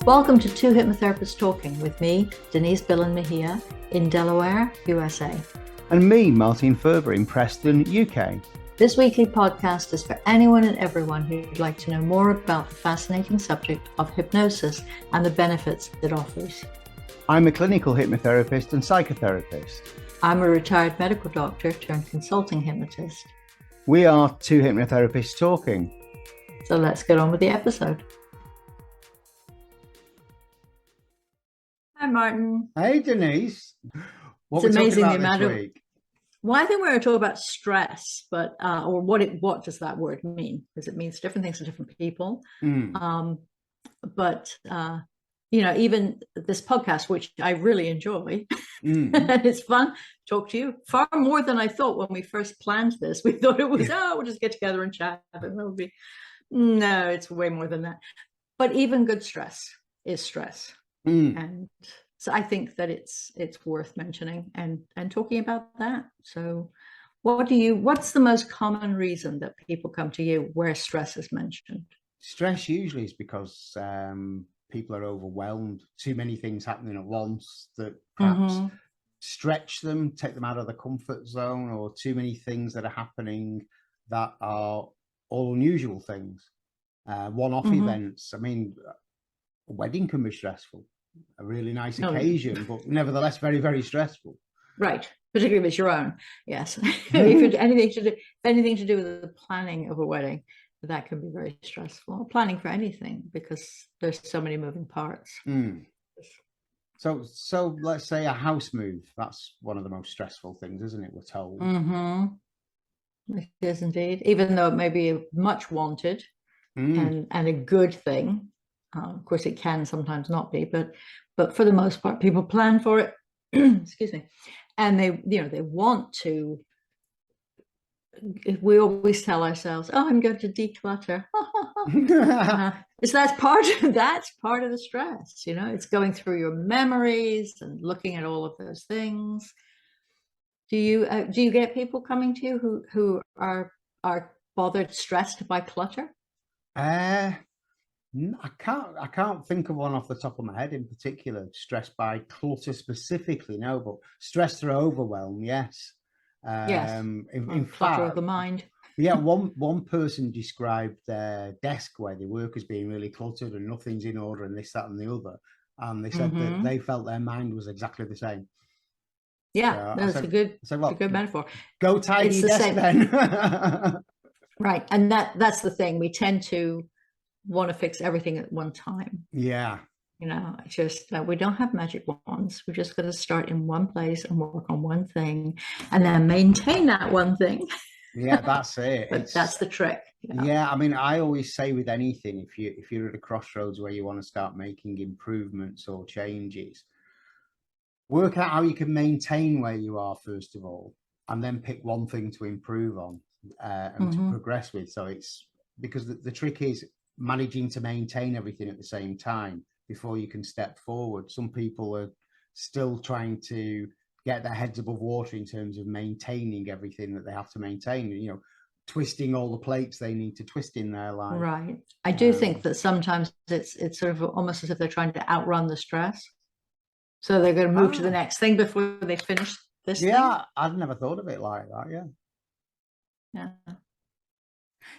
Welcome to Two Hypnotherapists Talking with me, Denise Mejia, in Delaware, USA. And me, Martin Ferber, in Preston, UK. This weekly podcast is for anyone and everyone who'd like to know more about the fascinating subject of hypnosis and the benefits it offers. I'm a clinical hypnotherapist and psychotherapist. I'm a retired medical doctor turned consulting hypnotist. We are Two Hypnotherapists Talking. So let's get on with the episode. Hi, Martin. Hey, Denise. It's amazing the amount of. Well, I think we're going to talk about stress, but or what does that word mean? Because it means different things to different people. But even this podcast, which I really enjoy, and it's fun to talk to you far more than I thought when we first planned this. We thought it was we'll just get together and chat. No, it's way more than that. But even good stress is stress. And so I think that it's worth mentioning and talking about that. So what's the most common reason that people come to you where stress is mentioned? Stress usually is because people are overwhelmed, too many things happening at once that perhaps stretch them, take them out of the comfort zone, or too many things that are happening that are all unusual things, one-off events. I mean, a wedding can be stressful. A really nice occasion, but nevertheless very, very stressful. Right, particularly if it's your own. Yes, if anything to do with the planning of a wedding, that can be very stressful. Planning for anything, because there's so many moving parts. So let's say a house move. That's one of the most stressful things, isn't it? We're told. It is indeed, even though it may be much wanted and a good thing. Of course, it can sometimes not be, but for the most part, people plan for it. Excuse me, and they want to. We always tell ourselves, "Oh, I'm going to declutter." That's part of the stress. It's going through your memories and looking at all of those things. Do you get people coming to you who are bothered, stressed by clutter? I can't think of one off the top of my head in particular. Stressed by clutter specifically, no, but stress through overwhelm, yes. Yes. In clutter fact, of the mind. Yeah, one person described their desk where they work as being really cluttered and nothing's in order and this, that, and the other. And they said that they felt their mind was exactly the same. Yeah, so that's a good metaphor. Go tidy your desk then. Right, and that's the thing. We tend to want to fix everything at one time. Yeah. Just we don't have magic wands. We're just going to start in one place and work on one thing and then maintain that one thing. Yeah, that's it. But that's the trick. Yeah, I mean, I always say with anything, if you're at a crossroads where you want to start making improvements or changes, work out how you can maintain where you are first of all, and then pick one thing to improve on and to progress with. So it's because the trick is managing to maintain everything at the same time before you can step forward. Some people are still trying to get their heads above water in terms of maintaining everything that they have to maintain, twisting all the plates they need to twist in their life. Right. I do think that sometimes it's sort of almost as if they're trying to outrun the stress. So they're going to move to the next thing before they finish this thing. Yeah, I've never thought of it like that. Yeah.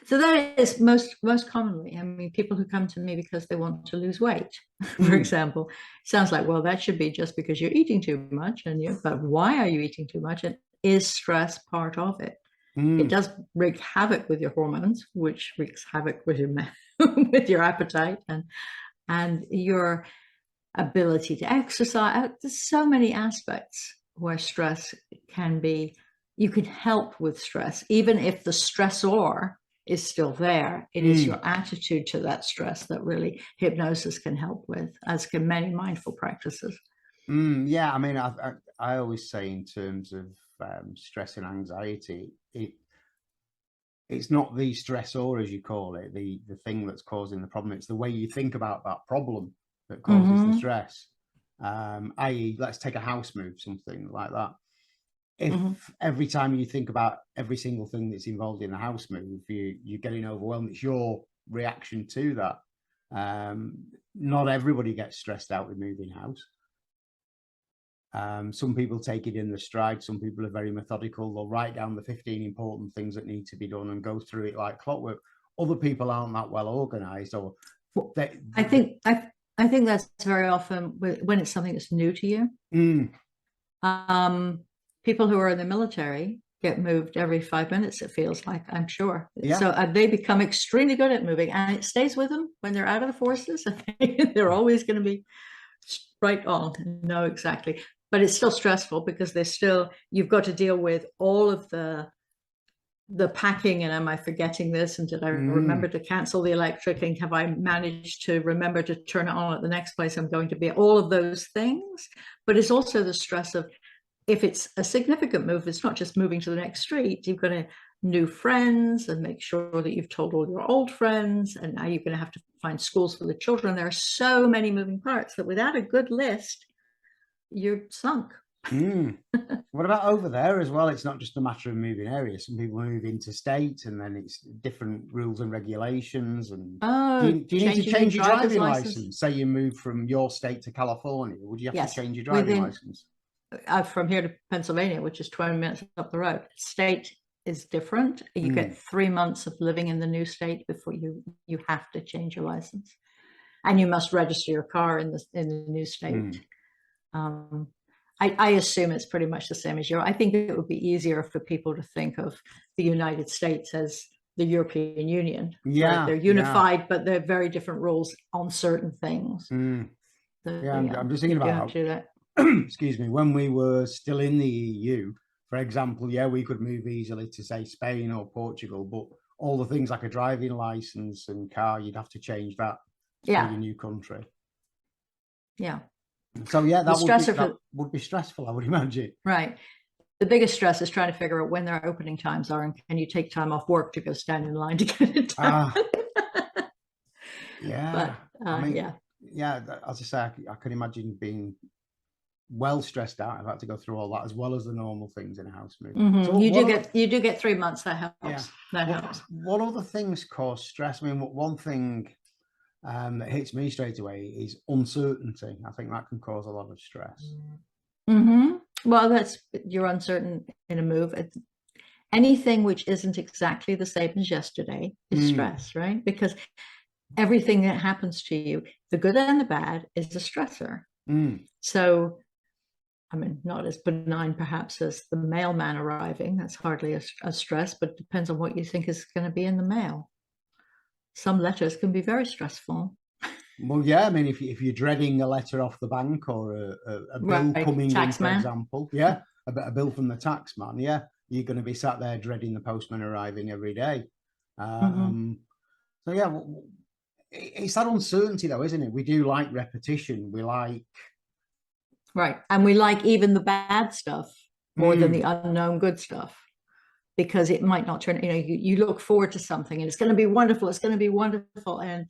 So that is most commonly, I mean, people who come to me because they want to lose weight, for example, sounds like, well, that should be just because you're eating too much, but why are you eating too much? And is stress part of it? It does wreak havoc with your hormones, which wreaks havoc with your with your appetite and your ability to exercise. There's so many aspects where stress can be. You can help with stress, even if the stressor is still there. It is your attitude to that stress that really hypnosis can help with, as can many mindful practices. Yeah, I mean, I always say in terms of stress and anxiety, it's not the stressor, as you call it, the thing that's causing the problem. It's the way you think about that problem that causes the stress. I.e., let's take a house move, something like that. If every time you think about every single thing that's involved in a house move, you're getting overwhelmed, it's your reaction to that. not everybody gets stressed out with moving house. Some people take it in the stride. Some people are very methodical. They'll write down the 15 important things that need to be done and go through it like clockwork. Other people aren't that well organized, or I think that's very often when it's something that's new to you. People who are in the military get moved every 5 minutes, it feels like, I'm sure. Yeah. So they become extremely good at moving, and it stays with them when they're out of the forces. They're always going to be right on. No, exactly. But it's still stressful because you've got to deal with all of the packing, and am I forgetting this, and did I remember to cancel the electric, and have I managed to remember to turn it on at the next place I'm going to be, all of those things. But it's also the stress of, if it's a significant move, it's not just moving to the next street. You've got new friends and make sure that you've told all your old friends, and now you're going to have to find schools for the children. There are so many moving parts that without a good list, you're sunk. What about over there as well? It's not just a matter of moving areas. Some people move interstate, and then it's different rules and regulations. And do you need to change your driving license? Say you move from your state to California, would you have to change your driving license? From here to Pennsylvania, which is 20 minutes up the road. State is different. You get 3 months of living in the new state before you have to change your license, and you must register your car in the new state. I assume it's pretty much the same as I think it would be easier for people to think of the United States as the European Union. Yeah, they're unified, but they're very different rules on certain things. I'm just thinking about how, excuse me, when we were still in the EU, for example, we could move easily to, say, Spain or Portugal, but all the things like a driving license and car, you'd have to change that to your new country. Yeah. So that would be stressful, I would imagine. Right. The biggest stress is trying to figure out when their opening times are, and can you take time off work to go stand in line to get it done. But as I say, I can imagine being well stressed out. I've had to go through all that as well as the normal things in a house move. So you do get 3 months. That helps. Yeah. That helps. What other things cause stress? I mean, one thing that hits me straight away is uncertainty. I think that can cause a lot of stress. Well, you're uncertain in a move. Anything which isn't exactly the same as yesterday is stress, right? Because everything that happens to you, the good and the bad, is a stressor. So, I mean, not as benign perhaps as the mailman arriving. That's hardly a stress, but it depends on what you think is going to be in the mail. Some letters can be very stressful. Well, yeah, I mean, if you're dreading a letter off the bank, or a bill coming in, for example, a bill from the tax man, you're going to be sat there dreading the postman arriving every day. So yeah, it's that uncertainty though, isn't it? We do like repetition. We like... Right. And we like even the bad stuff more than the unknown good stuff, because it might not turn, you look forward to something and it's going to be wonderful. It's going to be wonderful. And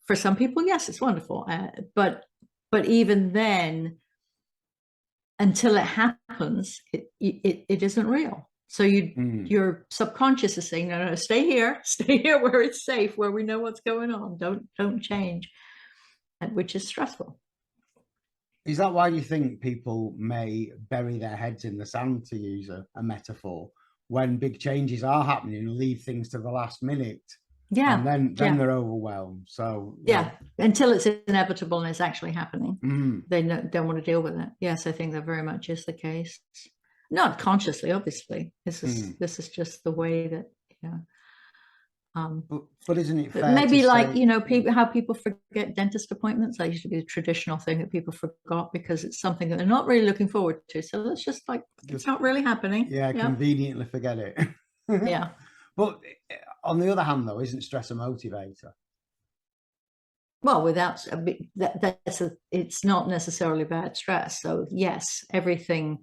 for some people, yes, it's wonderful. But even then, until it happens, it isn't real. So your subconscious is saying, no, stay here where it's safe, where we know what's going on. Don't change, which is stressful. Is that why you think people may bury their heads in the sand, to use a metaphor, when big changes are happening, and leave things to the last minute? And then they're overwhelmed. So until it's inevitable and it's actually happening, they don't want to deal with it. Yes, I think that very much is the case. Not consciously, obviously. This is just the way that but isn't it fair maybe to like say, how people forget dentist appointments? That used to be a traditional thing that people forgot because it's something that they're not really looking forward to. So let's just it's not really happening. Conveniently forget it. But on the other hand, though, isn't stress a motivator? Well, without it's not necessarily bad stress. So yes, anything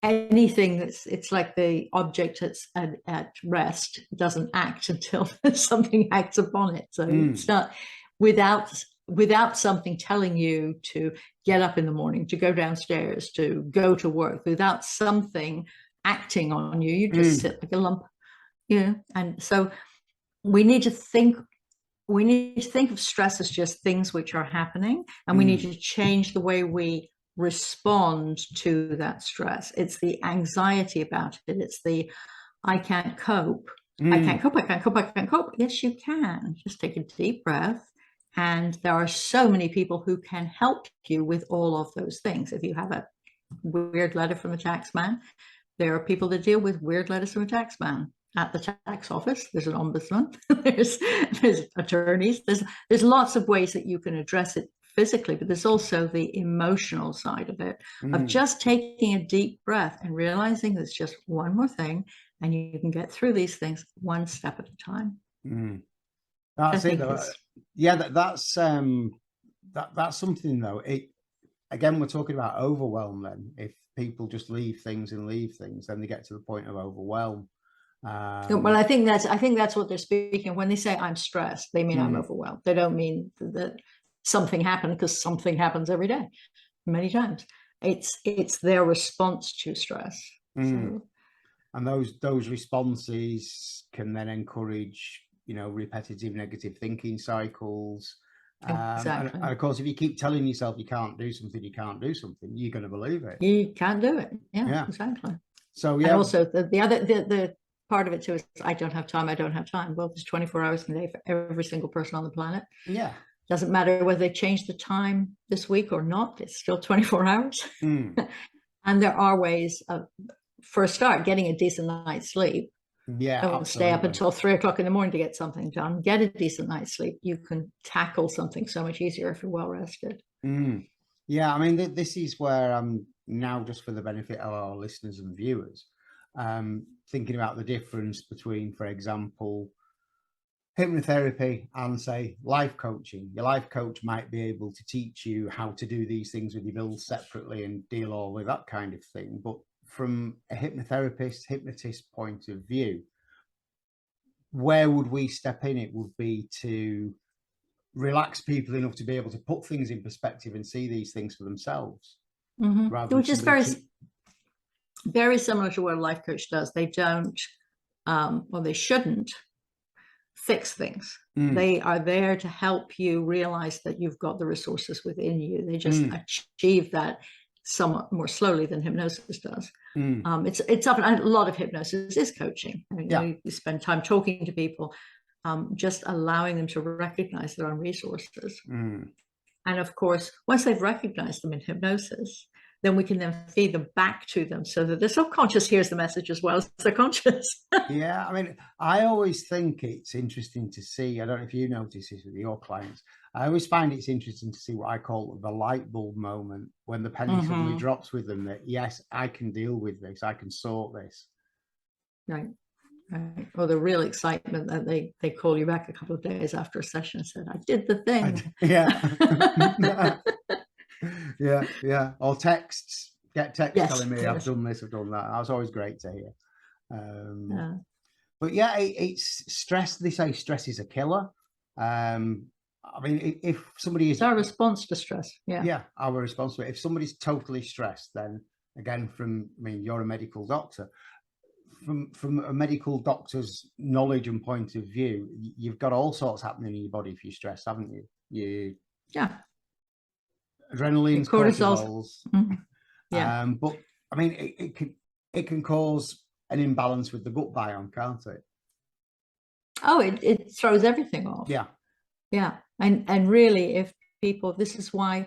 it's like the object that's at rest doesn't act until something acts upon it. So it's not without something telling you to get up in the morning, to go downstairs, to go to work, without something acting on you, you just sit like a lump. And so we need to think we need to think of stress as just things which are happening, and we need to change the way we respond to that stress. It's the anxiety about it. It's the I can't cope. I can't cope. I can't cope. I can't cope. Yes, you can. Just take a deep breath. And there are so many people who can help you with all of those things. If you have a weird letter from a tax man, there are people that deal with weird letters from a tax man at the tax office. There's an ombudsman. there's attorneys. There's lots of ways that you can address it physically, but there's also the emotional side of it, of just taking a deep breath and realizing there's just one more thing, and you can get through these things one step at a time. That's it, though. Yeah, that's something, though. Again, we're talking about overwhelm. Then, if people just leave things, then they get to the point of overwhelm. Well, I think that's what they're speaking. When they say I'm stressed, they mean I'm overwhelmed. They don't mean that something happened, because something happens every day, many times. It's their response to stress. So. And those responses can then encourage, repetitive negative thinking cycles. Exactly. And of course, if you keep telling yourself you can't do something, you're going to believe it. You can't do it. Yeah. Exactly. So yeah. And also the part of it too is I don't have time. Well, there's 24 hours in a day for every single person on the planet. Yeah. Doesn't matter whether they change the time this week or not. It's still 24 hours. And there are ways of, for a start, getting a decent night's sleep. Yeah, don't stay up until 3 o'clock in the morning to get something done. Get a decent night's sleep. You can tackle something so much easier if you're well rested. Yeah, I mean, this is where I'm now, just for the benefit of our listeners and viewers, thinking about the difference between, for example, hypnotherapy and, say, life coaching. Your life coach might be able to teach you how to do these things with your bills separately and deal all with that kind of thing. But from a hypnotist point of view, where would we step in? It would be to relax people enough to be able to put things in perspective and see these things for themselves. Which is very similar to what a life coach does. They don't, they shouldn't fix things. They are there to help you realize that you've got the resources within you. They just achieve that somewhat more slowly than hypnosis does. It's often, a lot of hypnosis is coaching. I mean, you spend time talking to people, just allowing them to recognize their own resources. And of course, once they've recognized them in hypnosis, then we can then feed them back to them so that the subconscious hears the message as well as the conscious. Yeah, I mean, I always think it's interesting to see, I don't know if you notice this with your clients, I always find it's interesting to see what I call the light bulb moment, when the penny suddenly drops with them, that yes, I can deal with this, I can sort this. Right. Or the real excitement that they call you back a couple of days after a session and said, I did the thing. Yeah. Or texts, get texts telling me I've done this, I've done that. That was always great to hear. But yeah, it's stress. They say stress is a killer. I mean, if somebody is... It's our response to stress. Yeah, our response to it. If somebody's totally stressed, then again, you're a medical doctor. From a medical doctor's knowledge and point of view, you've got all sorts happening in your body if you're stressed, haven't you? Adrenaline's, cortisols. But I mean, it can cause an imbalance with the gut biome, can't it? Oh, it throws everything off. Yeah. And really, if people, this is why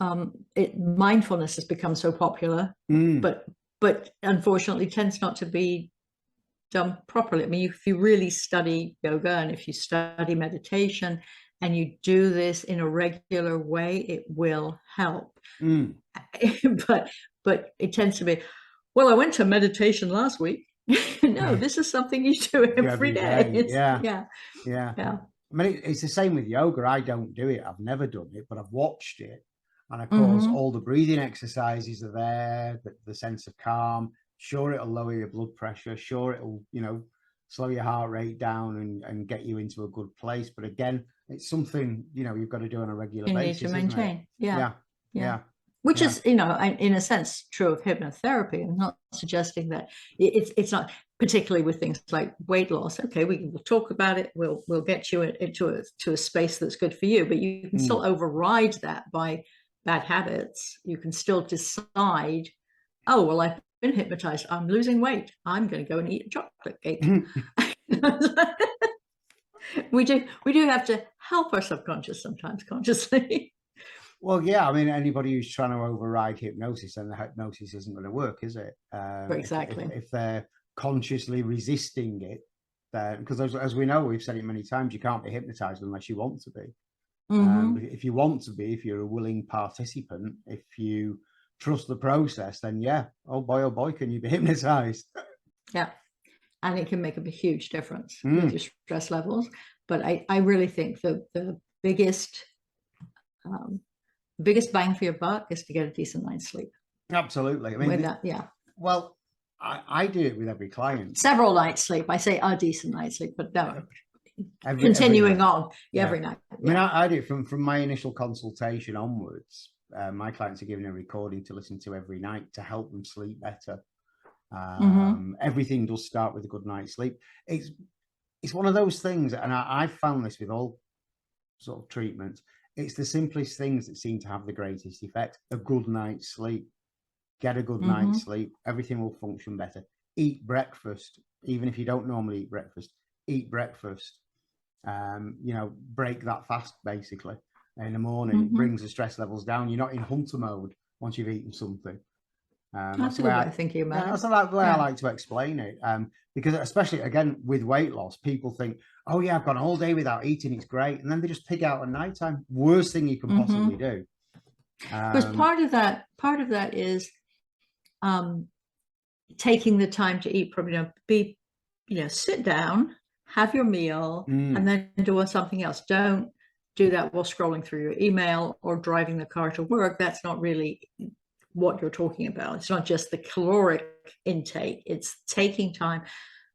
mindfulness has become so popular, but unfortunately tends not to be done properly. I mean, if you really study yoga and if you study meditation and you do this in a regular way, it will help. But it tends to be, well, I went to meditation last week. No, this is something you do every day. Yeah. I mean, it's the same with yoga. I don't do it. I've never done it, but I've watched it. And of course, all the breathing exercises are there, the sense of calm. Sure, it'll lower your blood pressure. Sure, it'll, slow your heart rate down and get you into a good place. But again, it's something, you've got to do on a regular basis. You need to maintain. Yeah. which Yeah. is, you know, in a sense true of hypnotherapy. I'm not suggesting that it's not, particularly with things like weight loss. Okay, we'll talk about it. We'll get you into a space that's good for you, but you can still override that by bad habits. You can still decide, oh, well, I've been hypnotized. I'm losing weight. I'm going to go and eat a chocolate cake. We do have to help our subconscious sometimes consciously. Well, yeah, I mean, anybody who's trying to override hypnosis, and the hypnosis isn't going to work, is it? Exactly. If they're consciously resisting it, because as we know, we've said it many times, you can't be hypnotized unless you want to be. But if you want to be, if you're a willing participant, if you trust the process, then yeah, oh boy, can you be hypnotized? Yeah. And it can make a huge difference with your stress levels. But I really think the biggest bang for your buck is to get a decent night's sleep. Absolutely. I mean, yeah. Well, I do it with every client. Several nights sleep. I say a decent night's sleep, but no. Continuing on every night. I mean, I do it from my initial consultation onwards. My clients are given a recording to listen to every night to help them sleep better. Everything does start with a good night's sleep. It's one of those things, and I've found this with all sort of treatments. It's the simplest things that seem to have the greatest effect. A good night's sleep. Get a good night's sleep. Everything will function better. Eat breakfast, even if you don't normally eat breakfast. Eat breakfast. You know, break that fast basically in the morning. It brings the stress levels down. You're not in hunter mode once you've eaten something. That's the way I think about it. That's the way I like to explain it. Because especially again with weight loss, people think, oh yeah, I've gone all day without eating, it's great, and then they just pig out at nighttime. Worst thing you can possibly do. Because part of that is taking the time to eat. Probably, sit down, have your meal, and then do something else. Don't do that while scrolling through your email or driving the car to work. That's not really what you're talking about. It's not just the caloric intake, it's taking time.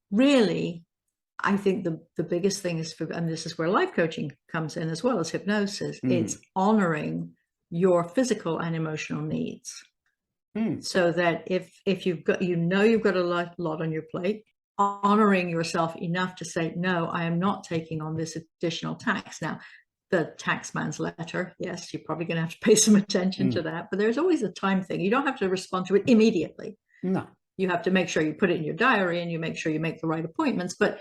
Really, I think the biggest thing is and this is where life coaching comes in as well as hypnosis, it's honoring your physical and emotional needs. So that if you've got, you've got a lot on your plate, honoring yourself enough to say, no, I am not taking on this additional tax. Now, the taxman's letter, yes, you're probably going to have to pay some attention to that, but there's always a time thing. You don't have to respond to it immediately. No. You have to make sure you put it in your diary and you make sure you make the right appointments, but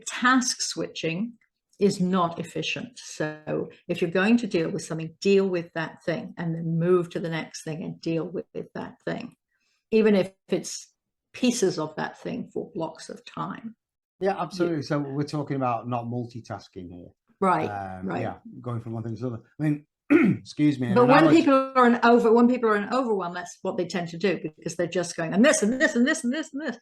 task switching is not efficient. So if you're going to deal with something, deal with that thing and then move to the next thing and deal with that thing, even if it's pieces of that thing for blocks of time. Yeah, absolutely. So we're talking about not multitasking here. Right. Yeah, going from one thing to the other. I mean, excuse me. But when people are in overwhelm, that's what they tend to do, because they're just going and this and this and this and this and this,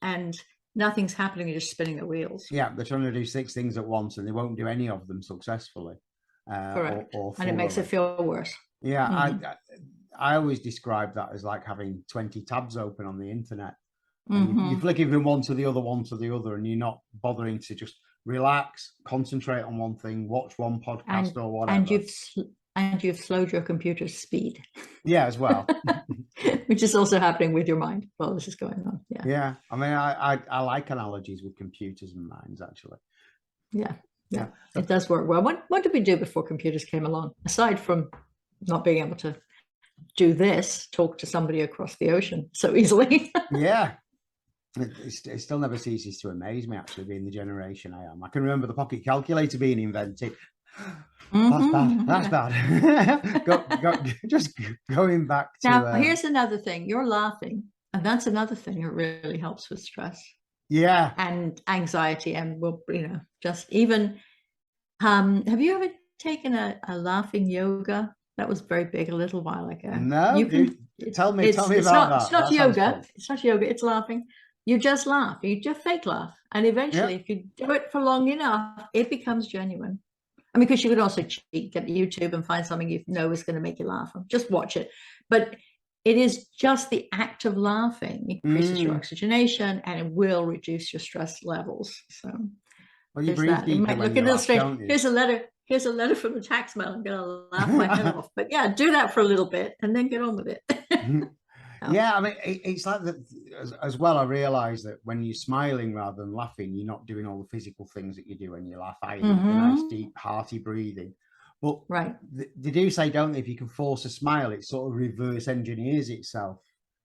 and nothing's happening. You're just spinning the wheels. Yeah, they're trying to do 6 things at once, and they won't do any of them successfully. Correct. Or and it makes it feel worse. Yeah, I always describe that as like having 20 tabs open on the internet. And you're flicking from one to the other, and you're not bothering to just relax, concentrate on one thing, watch one podcast or whatever. And you've slowed your computer's speed. Yeah, as well. Which is also happening with your mind while this is going on. Yeah. Yeah. I mean, I like analogies with computers and minds, actually. Yeah. It does work well. What did we do before computers came along? Aside from not being able to do this, talk to somebody across the ocean so easily. Yeah. It still never ceases to amaze me, actually, being the generation I am. I can remember the pocket calculator being invented. That's bad. Just going back to... Now, here's another thing. You're laughing, and that's another thing that really helps with stress. Yeah. And anxiety, and just even... have you ever taken a laughing yoga? That was very big a little while ago. No, tell me about that. It's not yoga. It's not yoga. It's laughing. You just laugh. You just fake laugh. And eventually, if you do it for long enough, it becomes genuine. I mean, because you could also cheat, get YouTube and find something you know is going to make you laugh. Just watch it. But it is just the act of laughing increases your oxygenation, and it will reduce your stress levels. So well, you breathe deeper when you laugh, don't you? Here's a letter. here's a letter from the tax man, I'm gonna laugh my head off. But yeah, do that for a little bit and then get on with it. Yeah, I mean, it's like that as well. I realize that when you're smiling rather than laughing, you're not doing all the physical things that you do when you laugh, i.e. the nice deep hearty breathing. But right, they do say, don't they, if you can force a smile, it sort of reverse engineers itself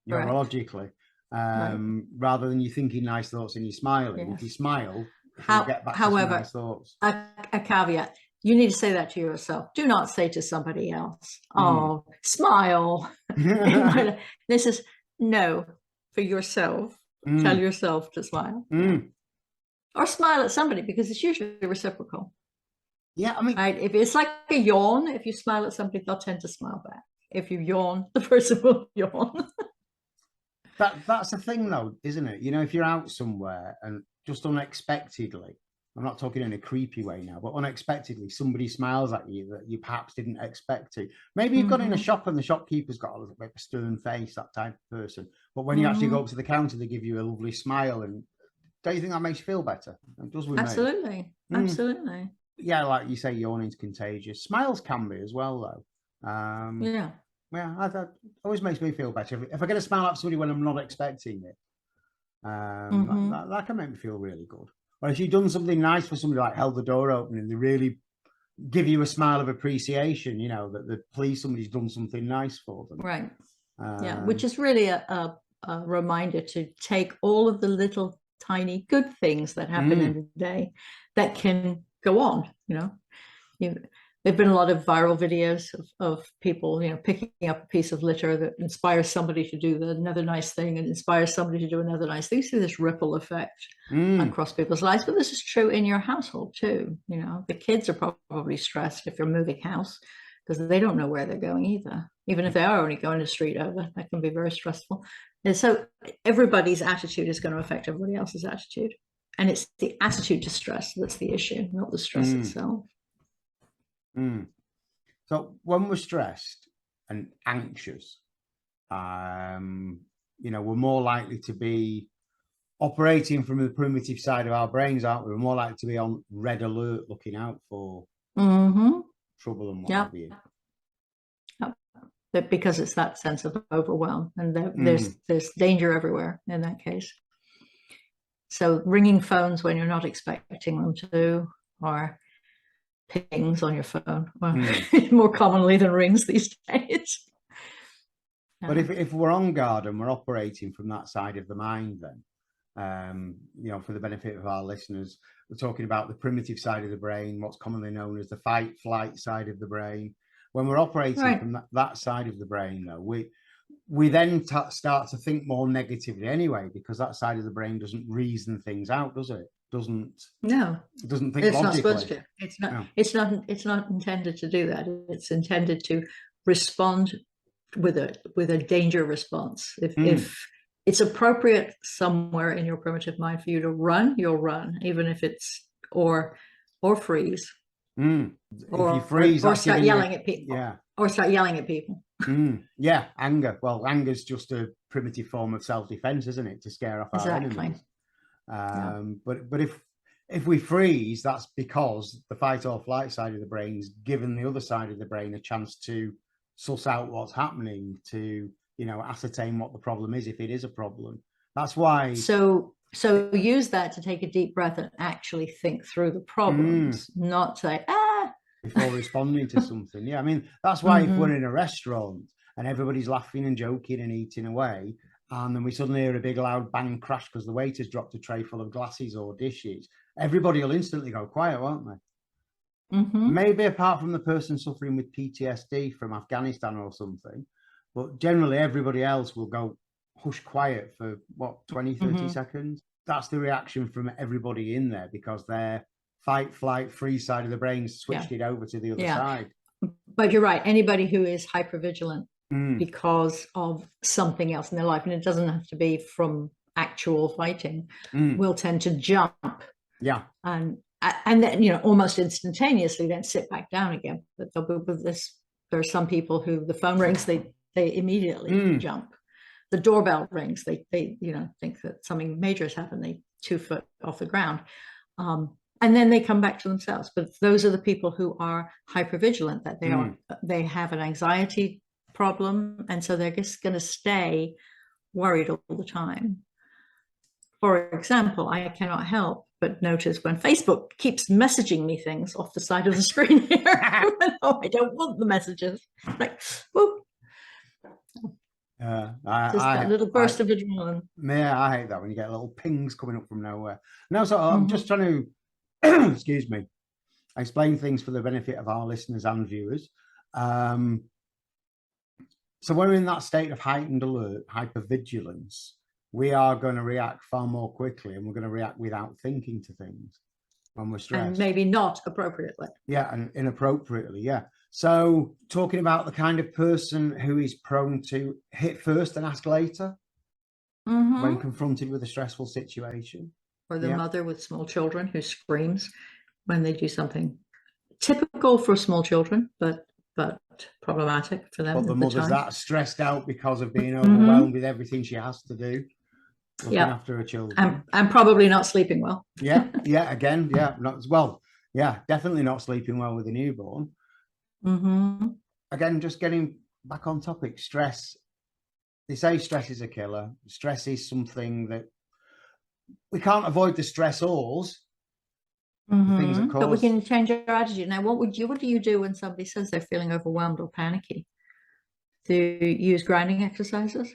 neurologically, rather than you thinking nice thoughts and you're smiling. If you smile, you'll get back to some nice thoughts. A caveat. You need to say that to yourself. Do not say to somebody else, oh, smile. This is no, for yourself. Tell yourself to smile. Or smile at somebody, because it's usually reciprocal. Yeah, I mean, right? If it's like a yawn, if you smile at somebody, they'll tend to smile back. If you yawn, the person will yawn. That's the thing though, isn't it? You know, if you're out somewhere and just unexpectedly, I'm not talking in a creepy way now, but unexpectedly somebody smiles at you that you perhaps didn't expect to. Maybe you've gone in a shop and the shopkeeper's got a little bit of a stern face, that type of person. But when you actually go up to the counter, they give you a lovely smile. And don't you think that makes you feel better? It does with me. Absolutely. Absolutely. Yeah, like you say, yawning's contagious. Smiles can be as well, though. Yeah, that always makes me feel better. If I get a smile at somebody when I'm not expecting it, that can make me feel really good. Or if you've done something nice for somebody, like held the door open and they really give you a smile of appreciation, you know, that the police, somebody's done something nice for them. Right. Yeah, which is really a reminder to take all of the little tiny good things that happen in the day that can go on, you know. There've been a lot of viral videos of people, you know, picking up a piece of litter that inspires somebody to do another nice thing and inspires somebody to do another nice thing. You see this ripple effect across people's lives, but this is true in your household too. You know, the kids are probably stressed if you're moving house because they don't know where they're going either. Even if they are only going a street over, that can be very stressful. And so everybody's attitude is going to affect everybody else's attitude. And it's the attitude to stress that's the issue, not the stress itself. So when we're stressed and anxious, you know, we're more likely to be operating from the primitive side of our brains, aren't we? We're more likely to be on red alert, looking out for trouble and what have you. Because it's that sense of overwhelm, and there's danger everywhere in that case. So ringing phones when you're not expecting them to, or pings on your phone, more commonly than rings these days. But if we're on guard and we're operating from that side of the mind, then, you know, for the benefit of our listeners, we're talking about the primitive side of the brain, what's commonly known as the fight flight side of the brain. When we're operating from that side of the brain, though, we then start to think more negatively anyway, because that side of the brain doesn't reason things out, does it? It doesn't think it's logically. Not supposed to. It's not. No. It's not intended to do that. It's intended to respond with a danger response. If it's appropriate somewhere in your primitive mind for you to run, you'll run, even if it's or freeze. If you freeze, or start yelling at people. Yeah. Or start yelling at people. Yeah, anger. Well, anger's just a primitive form of self-defense, isn't it? To scare off our enemies. But if we freeze, that's because the fight or flight side of the brain's given the other side of the brain a chance to suss out what's happening, to, you know, ascertain what the problem is, if it is a problem. That's why. So use that to take a deep breath and actually think through the problems, not say, before responding to something. Yeah, I mean, that's why if we're in a restaurant and everybody's laughing and joking and eating away, and then we suddenly hear a big loud bang crash because the waiter's dropped a tray full of glasses or dishes, everybody will instantly go quiet, won't they? Maybe apart from the person suffering with PTSD from Afghanistan or something, but generally everybody else will go hush quiet for what, 20-30 seconds. That's the reaction from everybody in there, because their fight, flight, freeze side of the brain switched it over to the other side. But you're right. Anybody who is hypervigilant because of something else in their life, and it doesn't have to be from actual fighting, will tend to jump. Yeah. And then, you know, almost instantaneously then sit back down again. But there are some people who the phone rings, they immediately jump. The doorbell rings, they you know, think that something major has happened. They 2 foot off the ground. And then they come back to themselves. But those are the people who are hypervigilant, that they have an anxiety problem, and so they're just going to stay worried all the time. For example, I cannot help but notice when Facebook keeps messaging me things off the side of the screen here. Oh, I don't want the messages. Like, whoop. Just that little burst of adrenaline. Yeah, I hate that when you get little pings coming up from nowhere. No, so I'm just trying to, excuse me, explain things for the benefit of our listeners and viewers. So when we're in that state of heightened alert, hypervigilance, we are going to react far more quickly, and we're going to react without thinking to things when we're stressed. And maybe not appropriately. Yeah, and inappropriately, yeah. So talking about the kind of person who is prone to hit first and ask later when confronted with a stressful situation. Or the mother with small children who screams when they do something typical for small children, but problematic for them. But the mother's that stressed out because of being overwhelmed with everything she has to do, looking after her children. And probably not sleeping well. Again, not as well. Yeah, definitely not sleeping well with a newborn. Again, just getting back on topic, stress. They say stress is a killer. Stress is something that we can't avoid the stressors. Things that cause... But we can change our attitude. Now, what do you do when somebody says they're feeling overwhelmed or panicky? Do you use grounding exercises?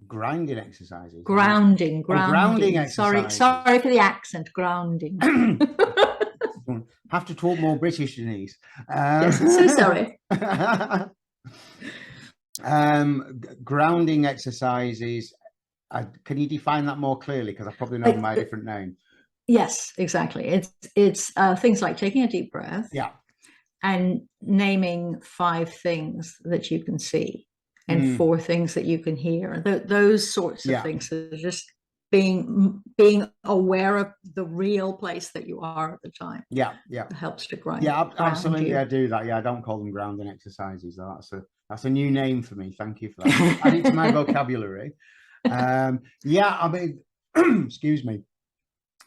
Grounding exercises? Grounding exercises. Sorry for the accent. Grounding. Have to talk more British, Denise. Yes, I'm so sorry. Grounding exercises. Can you define that more clearly? Because I probably know my different name. Yes, exactly. It's things like taking a deep breath. Yeah. And naming 5 things that you can see and 4 things that you can hear. Those sorts of things. So just being aware of the real place that you are at the time. Yeah. Helps to ground. Yeah, absolutely. I do that. Yeah, I don't call them grounding exercises. That's a new name for me. Thank you for that. Add it to my vocabulary. I mean, excuse me.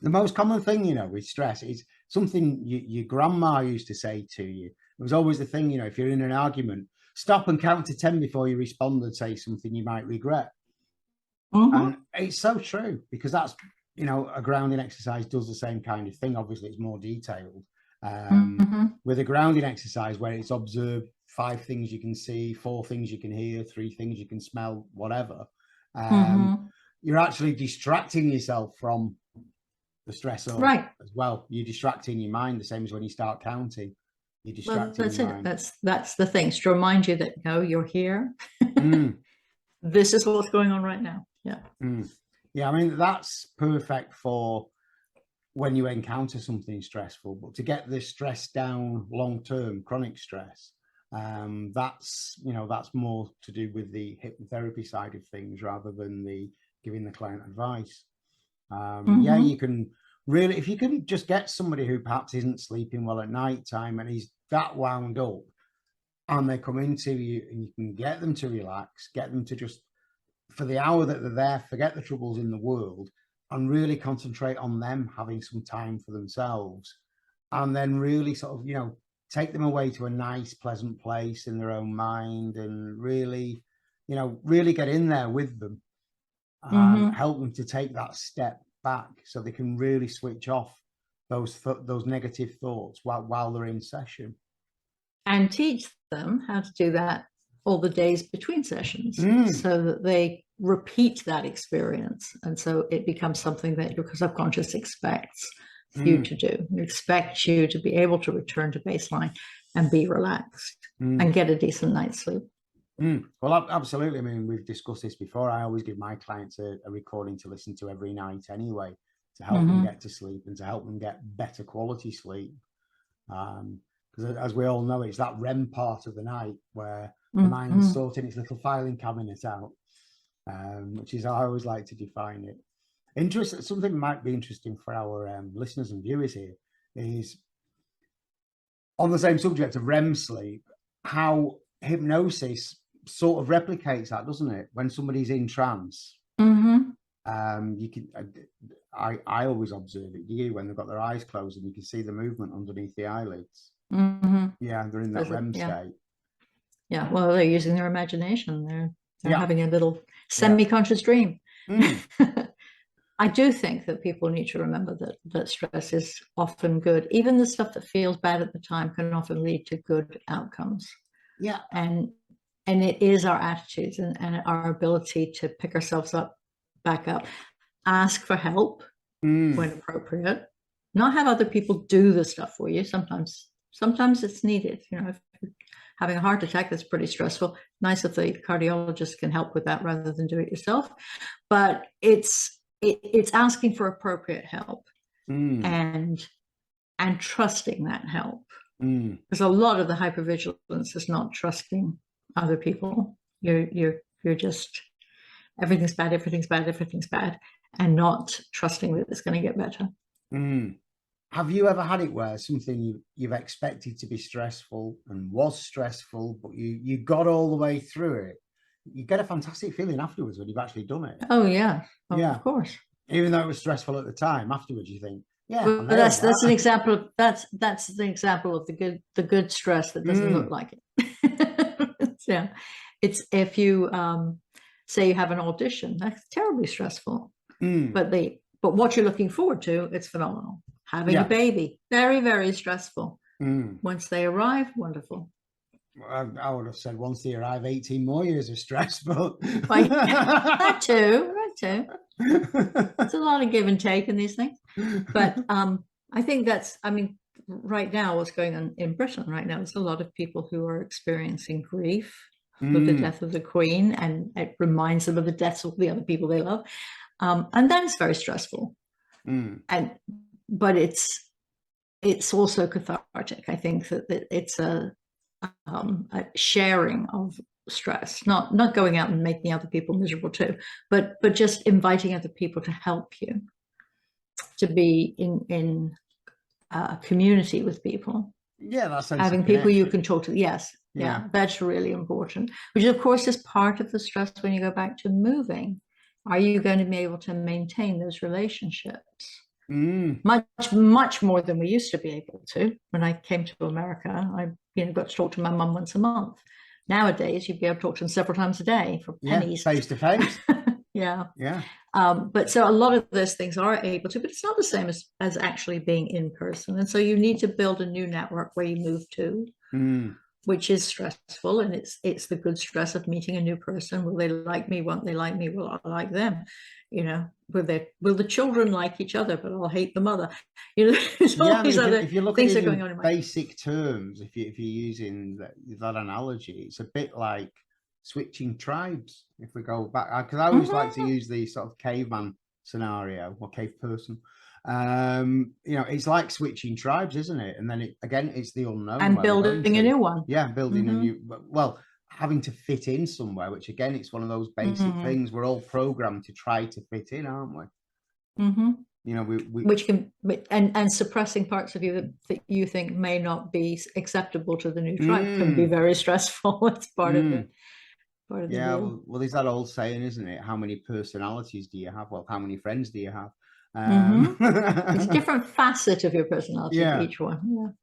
The most common thing, with stress is something your grandma used to say to you. It was always the thing, if you're in an argument, stop and count to 10 before you respond and say something you might regret. And it's so true, because that's, a grounding exercise does the same kind of thing. Obviously, it's more detailed. With a grounding exercise where it's observed 5 things you can see, 4 things you can hear, 3 things you can smell, whatever. You're actually distracting yourself from the stressor as well. You're distracting your mind, the same as when you start counting. You're distracting your mind. That's the thing. To remind you that you're here. This is what's going on right now. Yeah, I mean, that's perfect for when you encounter something stressful. But to get this stress down long-term, chronic stress, that's more to do with the hypnotherapy side of things rather than the giving the client advice. You can really, if you can just get somebody who perhaps isn't sleeping well at night time and he's that wound up, and they come into you and you can get them to relax, get them to just, for the hour that they're there, forget the troubles in the world and really concentrate on them having some time for themselves, and then really sort of, take them away to a nice, pleasant place in their own mind, and really, really get in there with them. Help them to take that step back so they can really switch off those negative thoughts while they're in session, and teach them how to do that all the days between sessions, so that they repeat that experience, and so it becomes something that your subconscious expects you to do. It expects you to be able to return to baseline and be relaxed and get a decent night's sleep. Well, absolutely. I mean, we've discussed this before. I always give my clients a recording to listen to every night anyway, to help them get to sleep and to help them get better quality sleep. Because as we all know, it's that REM part of the night where the mind's sorting its little filing cabinet out, which is how I always like to define it. Something that might be interesting for our listeners and viewers here is on the same subject of REM sleep, how hypnosis sort of replicates that, doesn't it? When somebody's in trance, You can, I always observe it. You when they've got their eyes closed and you can see the movement underneath the eyelids. Yeah, they're in that REM state. Yeah, well, they're using their imagination. They're having a little semi-conscious dream. I do think that people need to remember that stress is often good. Even the stuff that feels bad at the time can often lead to good outcomes. Yeah. And it is our attitudes and our ability to pick ourselves back up, ask for help when appropriate, not have other people do the stuff for you. Sometimes it's needed. You know, if you're having a heart attack, that's pretty stressful. Nice if the cardiologist can help with that rather than do it yourself. But it's asking for appropriate help and trusting that help. Because a lot of the hypervigilance is not trusting other people. You're just everything's bad, and not trusting that it's going to get better. Have you ever had it where something you've expected to be stressful and was stressful, but you got all the way through it? You get a fantastic feeling afterwards when you've actually done it. Oh yeah, yeah, of course. Even though it was stressful at the time, afterwards you think, yeah. Well, that's an example. That's the example of the good stress that doesn't look like it. Yeah, it's if you say you have an audition, that's terribly stressful. But what you're looking forward to, it's phenomenal. Having a baby, very, very stressful. Once they arrive, wonderful. I would have said once they arrive, 18 more years of stress, but that too. It's a lot of give and take in these things. But I think right now, what's going on in Britain right now, there's a lot of people who are experiencing grief with the death of the Queen, and it reminds them of the deaths of the other people they love. And that is very stressful. But it's also cathartic. I think that it's a sharing of stress, not going out and making other people miserable too, but just inviting other people to help you, to be in a community with people. Yeah, that's having people you can talk to. Yes, yeah, that's really important. Which of course is part of the stress when you go back to moving. Are you going to be able to maintain those relationships? Much more than we used to be able to. When I came to America, I got to talk to my mum once a month. Nowadays, you'd be able to talk to them several times a day for pennies. Face to face. Yeah. But so a lot of those things are able to, but it's not the same as actually being in person. And so you need to build a new network where you move to, which is stressful. And it's the good stress of meeting a new person. Will they like me? Won't they like me? Will I like them? Will the children like each other, but I'll hate the mother? There's all these other if you look things at are going on in my basic terms, if you're using that analogy, it's a bit like switching tribes. If we go back, because I always like to use the sort of caveman scenario or cave person. It's like switching tribes, isn't it? And then it's the unknown and building a new one. Yeah, building a new. Well, having to fit in somewhere, which again, it's one of those basic things. We're all programmed to try to fit in, aren't we? Which can and suppressing parts of you that you think may not be acceptable to the new tribe can be very stressful. It's part of it. Well, there's that old saying, isn't it? How many personalities do you have? Well, how many friends do you have? It's a different facet of your personality, each one.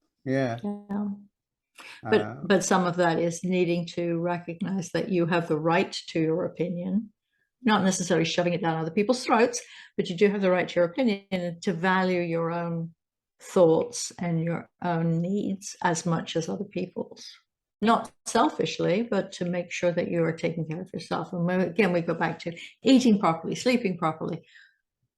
But some of that is needing to recognize that you have the right to your opinion, not necessarily shoving it down other people's throats, but you do have the right to your opinion and to value your own thoughts and your own needs as much as other people's. Not selfishly, but to make sure that you are taking care of yourself. And we go back to eating properly, sleeping properly,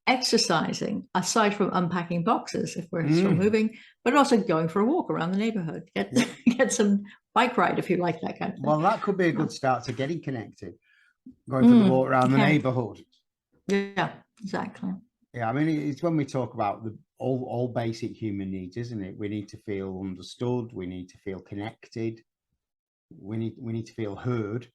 exercising, aside from unpacking boxes if we're still moving, but also going for a walk around the neighborhood. Get some bike ride if you like that kind of thing. Well, that could be a good start to getting connected. Going for the walk around the neighborhood. Yeah, exactly. Yeah, I mean, it's when we talk about all basic human needs, isn't it? We need to feel understood. We need to feel connected. We need to feel heard.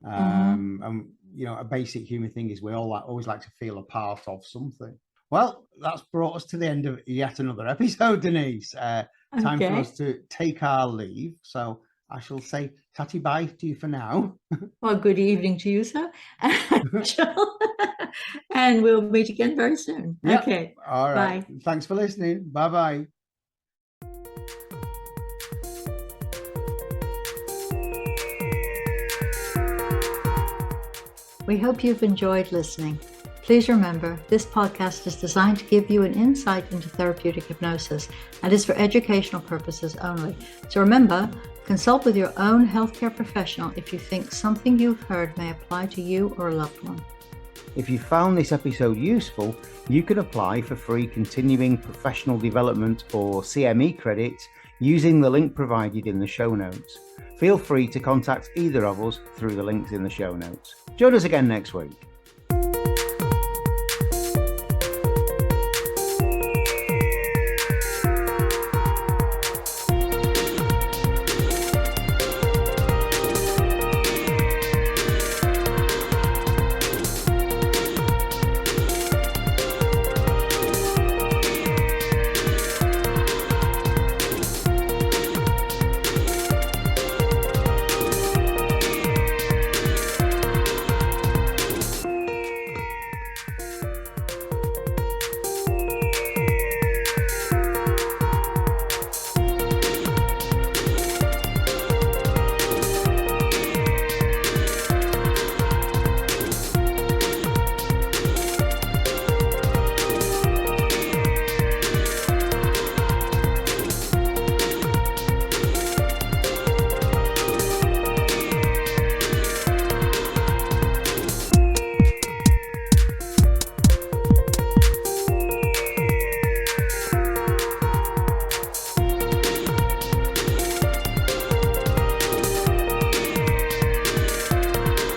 And a basic human thing is we always like to feel a part of something. Well, that's brought us to the end of yet another episode, Denise. Time for us to take our leave. So I shall say tatty bye to you for now. Well, good evening to you, sir. And we'll meet again very soon. Yep. Okay. All right. Bye. Thanks for listening. Bye-bye. We hope you've enjoyed listening. Please remember, this podcast is designed to give you an insight into therapeutic hypnosis and is for educational purposes only. So remember, consult with your own healthcare professional if you think something you've heard may apply to you or a loved one. If you found this episode useful, you can apply for free continuing professional development or CME credits using the link provided in the show notes. Feel free to contact either of us through the links in the show notes. Join us again next week.